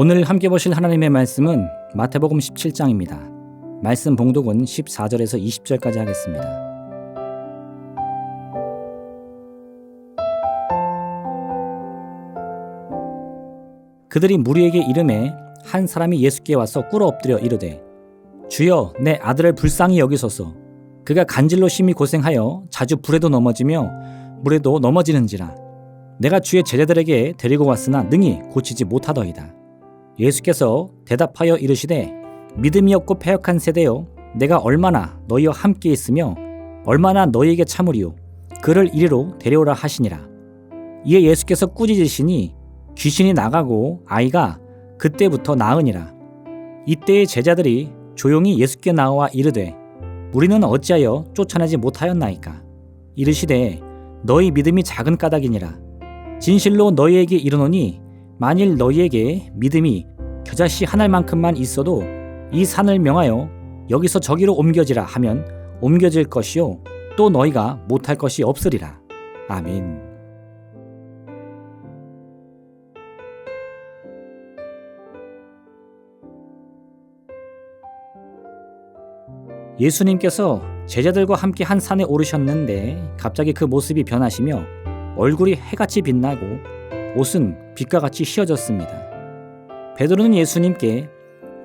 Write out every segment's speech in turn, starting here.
오늘 함께 보실 하나님의 말씀은 마태복음 17장입니다. 말씀 봉독은 14절에서 20절까지 하겠습니다. 그들이 무리에게 이르매 한 사람이 예수께 와서 꿇어 엎드려 이르되 주여 내 아들을 불쌍히 여기소서. 그가 간질로 심히 고생하여 자주 불에도 넘어지며 물에도 넘어지는지라. 내가 주의 제자들에게 데리고 왔으나 능히 고치지 못하더이다. 예수께서 대답하여 이르시되 믿음이 없고 패역한 세대여, 내가 얼마나 너희와 함께 있으며 얼마나 너희에게 참으리요. 그를 이리로 데려오라 하시니라. 이에 예수께서 꾸짖으시니 귀신이 나가고 아이가 그때부터 나으니라. 이때의 제자들이 조용히 예수께 나와 이르되 우리는 어찌하여 쫓아내지 못하였나이까. 이르시되 너희 믿음이 작은 까닭이니라. 진실로 너희에게 이르노니 만일 너희에게 믿음이 겨자씨 한 알만큼만 있어도 이 산을 명하여 여기서 저기로 옮겨지라 하면 옮겨질 것이요 또 너희가 못할 것이 없으리라. 아멘. 예수님께서 제자들과 함께 한 산에 오르셨는데 갑자기 그 모습이 변하시며 얼굴이 해같이 빛나고 옷은 빛과 같이 휘어졌습니다. 베드로는 예수님께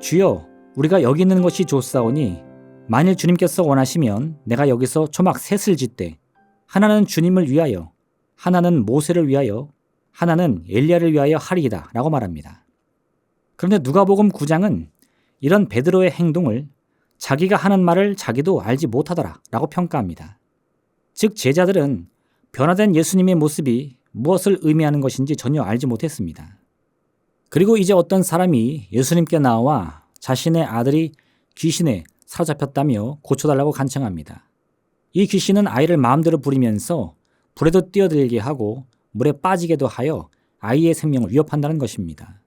주여 우리가 여기 있는 것이 좋사오니 만일 주님께서 원하시면 내가 여기서 초막 셋을 짓되 하나는 주님을 위하여 하나는 모세를 위하여 하나는 엘리야를 위하여 하리이다 라고 말합니다. 그런데 누가복음 9장은 이런 베드로의 행동을 자기가 하는 말을 자기도 알지 못하더라 라고 평가합니다. 즉 제자들은 변화된 예수님의 모습이 무엇을 의미하는 것인지 전혀 알지 못했습니다. 그리고 이제 어떤 사람이 예수님께 나와 자신의 아들이 귀신에 사로잡혔다며 고쳐달라고 간청합니다. 이 귀신은 아이를 마음대로 부리면서 불에도 뛰어들게 하고 물에 빠지게도 하여 아이의 생명을 위협한다는 것입니다.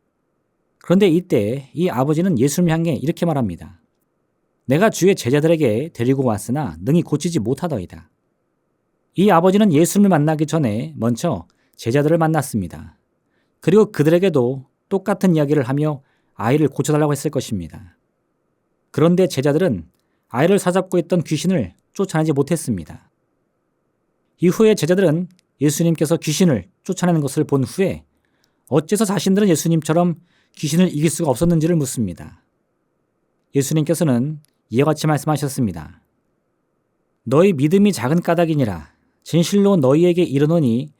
그런데 이때 이 아버지는 예수님을 향해 이렇게 말합니다. 내가 주의 제자들에게 데리고 왔으나 능히 고치지 못하더이다. 이 아버지는 예수님을 만나기 전에 먼저 제자들을 만났습니다. 그리고 그들에게도 똑같은 이야기를 하며 아이를 고쳐달라고 했을 것입니다. 그런데 제자들은 아이를 사잡고 있던 귀신을 쫓아내지 못했습니다. 이후에 제자들은 예수님께서 귀신을 쫓아내는 것을 본 후에 어째서 자신들은 예수님처럼 귀신을 이길 수가 없었는지를 묻습니다. 예수님께서는 이와 같이 말씀하셨습니다. 너희 믿음이 작은 까닭이니라. 진실로 너희에게 이르노니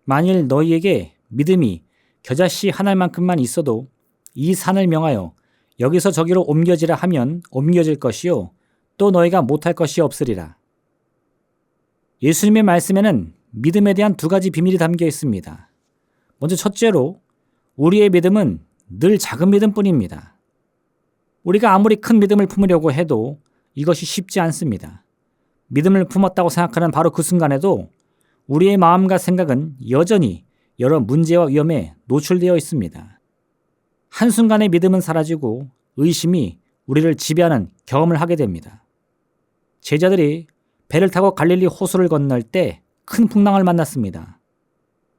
만일 너희에게 믿음이 겨자씨 한 알만큼만 있어도 이 산을 명하여 여기서 저기로 옮겨지라 하면 옮겨질 것이요 또 너희가 못할 것이 없으리라. 예수님의 말씀에는 믿음에 대한 두 가지 비밀이 담겨 있습니다. 먼저 첫째로 우리의 믿음은 늘 작은 믿음뿐입니다. 우리가 아무리 큰 믿음을 품으려고 해도 이것이 쉽지 않습니다. 믿음을 품었다고 생각하는 바로 그 순간에도 우리의 마음과 생각은 여전히 여러 문제와 위험에 노출되어 있습니다. 한순간에 믿음은 사라지고 의심이 우리를 지배하는 경험을 하게 됩니다. 제자들이 배를 타고 갈릴리 호수를 건널 때 큰 풍랑을 만났습니다.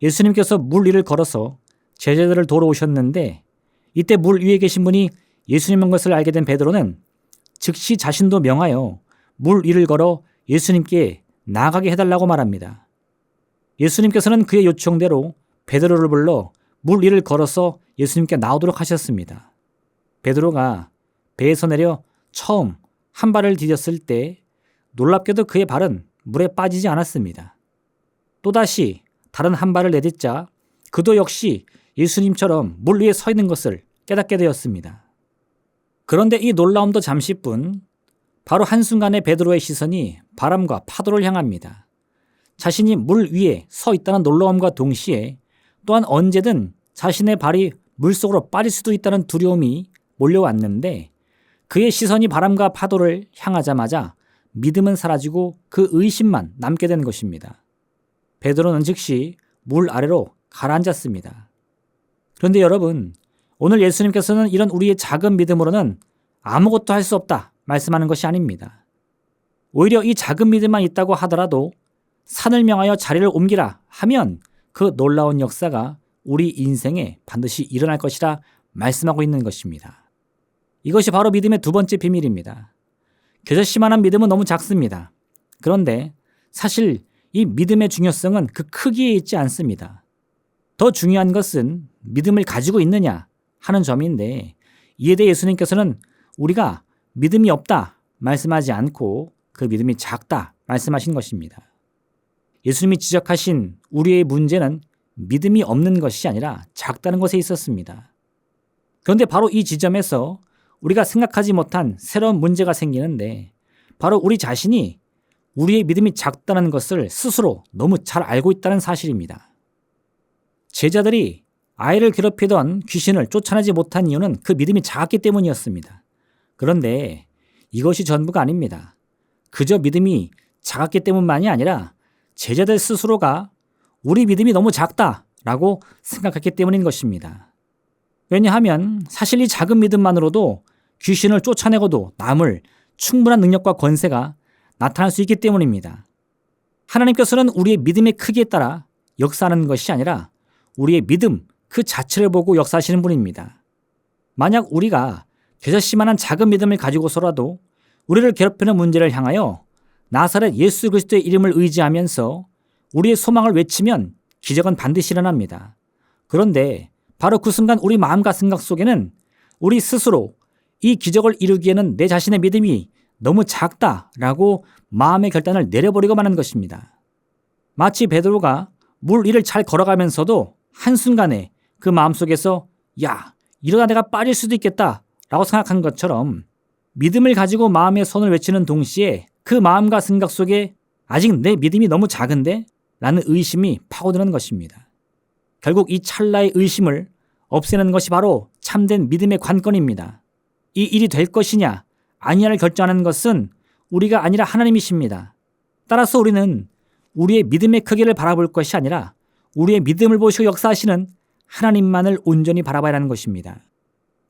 예수님께서 물 위를 걸어서 제자들을 돌아오셨는데 이때 물 위에 계신 분이 예수님인 것을 알게 된 베드로는 즉시 자신도 명하여 물 위를 걸어 예수님께 나아가게 해달라고 말합니다. 예수님께서는 그의 요청대로 베드로를 불러 물 위를 걸어서 예수님께 나오도록 하셨습니다. 베드로가 배에서 내려 처음 한 발을 디뎠을 때 놀랍게도 그의 발은 물에 빠지지 않았습니다. 또다시 다른 한 발을 내딛자 그도 역시 예수님처럼 물 위에 서 있는 것을 깨닫게 되었습니다. 그런데 이 놀라움도 잠시뿐, 바로 한순간에 베드로의 시선이 바람과 파도를 향합니다. 자신이 물 위에 서 있다는 놀라움과 동시에 또한 언제든 자신의 발이 물속으로 빠질 수도 있다는 두려움이 몰려왔는데 그의 시선이 바람과 파도를 향하자마자 믿음은 사라지고 그 의심만 남게 된 것입니다. 베드로는 즉시 물 아래로 가라앉았습니다. 그런데 여러분, 오늘 예수님께서는 이런 우리의 작은 믿음으로는 아무것도 할 수 없다 말씀하는 것이 아닙니다. 오히려 이 작은 믿음만 있다고 하더라도 산을 명하여 자리를 옮기라 하면 그 놀라운 역사가 우리 인생에 반드시 일어날 것이라 말씀하고 있는 것입니다. 이것이 바로 믿음의 두 번째 비밀입니다. 겨자씨만한 믿음은 너무 작습니다. 그런데 사실 이 믿음의 중요성은 그 크기에 있지 않습니다. 더 중요한 것은 믿음을 가지고 있느냐 하는 점인데, 이에 대해 예수님께서는 우리가 믿음이 없다 말씀하지 않고 그 믿음이 작다 말씀하신 것입니다. 예수님이 지적하신 우리의 문제는 믿음이 없는 것이 아니라 작다는 것에 있었습니다. 그런데 바로 이 지점에서 우리가 생각하지 못한 새로운 문제가 생기는데, 바로 우리 자신이 우리의 믿음이 작다는 것을 스스로 너무 잘 알고 있다는 사실입니다. 제자들이 아이를 괴롭히던 귀신을 쫓아내지 못한 이유는 그 믿음이 작았기 때문이었습니다. 그런데 이것이 전부가 아닙니다. 그저 믿음이 작았기 때문만이 아니라 제자들 스스로가 우리 믿음이 너무 작다라고 생각했기 때문인 것입니다. 왜냐하면 사실 이 작은 믿음만으로도 귀신을 쫓아내고도 남을 충분한 능력과 권세가 나타날 수 있기 때문입니다. 하나님께서는 우리의 믿음의 크기에 따라 역사하는 것이 아니라 우리의 믿음 그 자체를 보고 역사하시는 분입니다. 만약 우리가 겨자씨만한 작은 믿음을 가지고서라도 우리를 괴롭히는 문제를 향하여 나사렛 예수 그리스도의 이름을 의지하면서 우리의 소망을 외치면 기적은 반드시 일어납니다. 그런데 바로 그 순간 우리 마음과 생각 속에는 우리 스스로 이 기적을 이루기에는 내 자신의 믿음이 너무 작다라고 마음의 결단을 내려버리고 마는 것입니다. 마치 베드로가 물 위를 잘 걸어가면서도 한순간에 그 마음속에서 야, 이러다 내가 빠질 수도 있겠다 라고 생각한 것처럼, 믿음을 가지고 마음의 손을 외치는 동시에 그 마음과 생각 속에 아직 내 믿음이 너무 작은데? 라는 의심이 파고드는 것입니다. 결국 이 찰나의 의심을 없애는 것이 바로 참된 믿음의 관건입니다. 이 일이 될 것이냐 아니냐를 결정하는 것은 우리가 아니라 하나님이십니다. 따라서 우리는 우리의 믿음의 크기를 바라볼 것이 아니라 우리의 믿음을 보시고 역사하시는 하나님만을 온전히 바라봐야 하는 것입니다.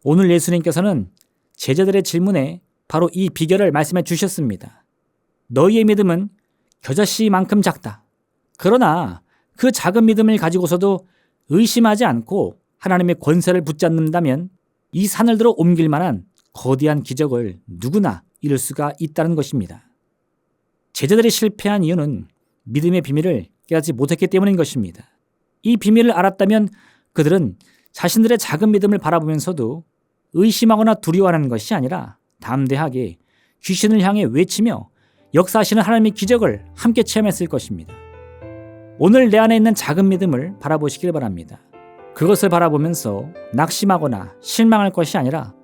오늘 예수님께서는 제자들의 질문에 바로 이 비결을 말씀해 주셨습니다. 너희의 믿음은 겨자씨만큼 작다. 그러나 그 작은 믿음을 가지고서도 의심하지 않고 하나님의 권세를 붙잡는다면 이 산을 들어 옮길 만한 거대한 기적을 누구나 이룰 수가 있다는 것입니다. 제자들이 실패한 이유는 믿음의 비밀을 깨닫지 못했기 때문인 것입니다. 이 비밀을 알았다면 그들은 자신들의 작은 믿음을 바라보면서도 의심하거나 두려워하는 것이 아니라 담대하게 귀신을 향해 외치며 역사하시는 하나님의 기적을 함께 체험했을 것입니다. 오늘 내 안에 있는 작은 믿음을 바라보시길 바랍니다. 그것을 바라보면서 낙심하거나 실망할 것이 아니라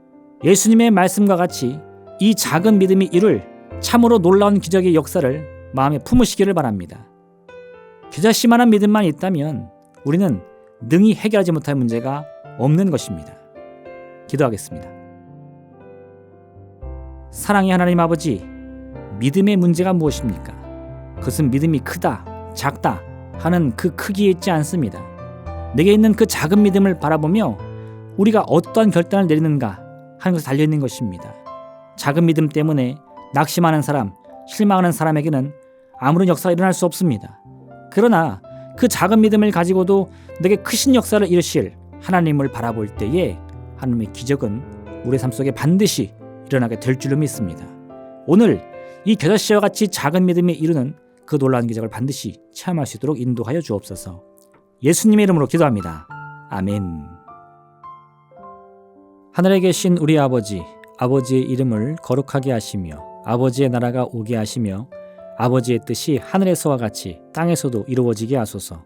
예수님의 말씀과 같이 이 작은 믿음이 이룰 참으로 놀라운 기적의 역사를 마음에 품으시기를 바랍니다. 겨자씨만한 믿음만 있다면 우리는 능히 해결하지 못할 문제가 없는 것입니다. 기도하겠습니다. 사랑의 하나님 아버지, 믿음의 문제가 무엇입니까? 그것은 믿음이 크다, 작다 하는 그 크기에 있지 않습니다. 내게 있는 그 작은 믿음을 바라보며 우리가 어떠한 결단을 내리는가 하는 것에 달려있는 것입니다. 작은 믿음 때문에 낙심하는 사람, 실망하는 사람에게는 아무런 역사가 일어날 수 없습니다. 그러나 그 작은 믿음을 가지고도 내게 크신 역사를 이루실 하나님을 바라볼 때에 하나님의 기적은 우리의 삶 속에 반드시 일어나게 될 줄로 믿습니다. 오늘 이 겨자씨와 같이 작은 믿음이 이루는 그 놀라운 기적을 반드시 체험할 수 있도록 인도하여 주옵소서. 예수님의 이름으로 기도합니다. 아멘. 하늘에 계신 우리 아버지, 아버지의 이름을 거룩하게 하시며 아버지의 나라가 오게 하시며 아버지의 뜻이 하늘에서와 같이 땅에서도 이루어지게 하소서.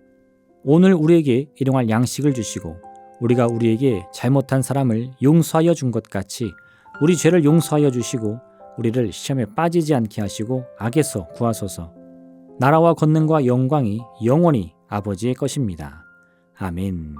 오늘 우리에게 일용할 양식을 주시고 우리가 우리에게 잘못한 사람을 용서하여 준 것 같이 우리 죄를 용서하여 주시고 우리를 시험에 빠지지 않게 하시고 악에서 구하소서. 나라와 권능과 영광이 영원히 아버지의 것입니다. 아멘.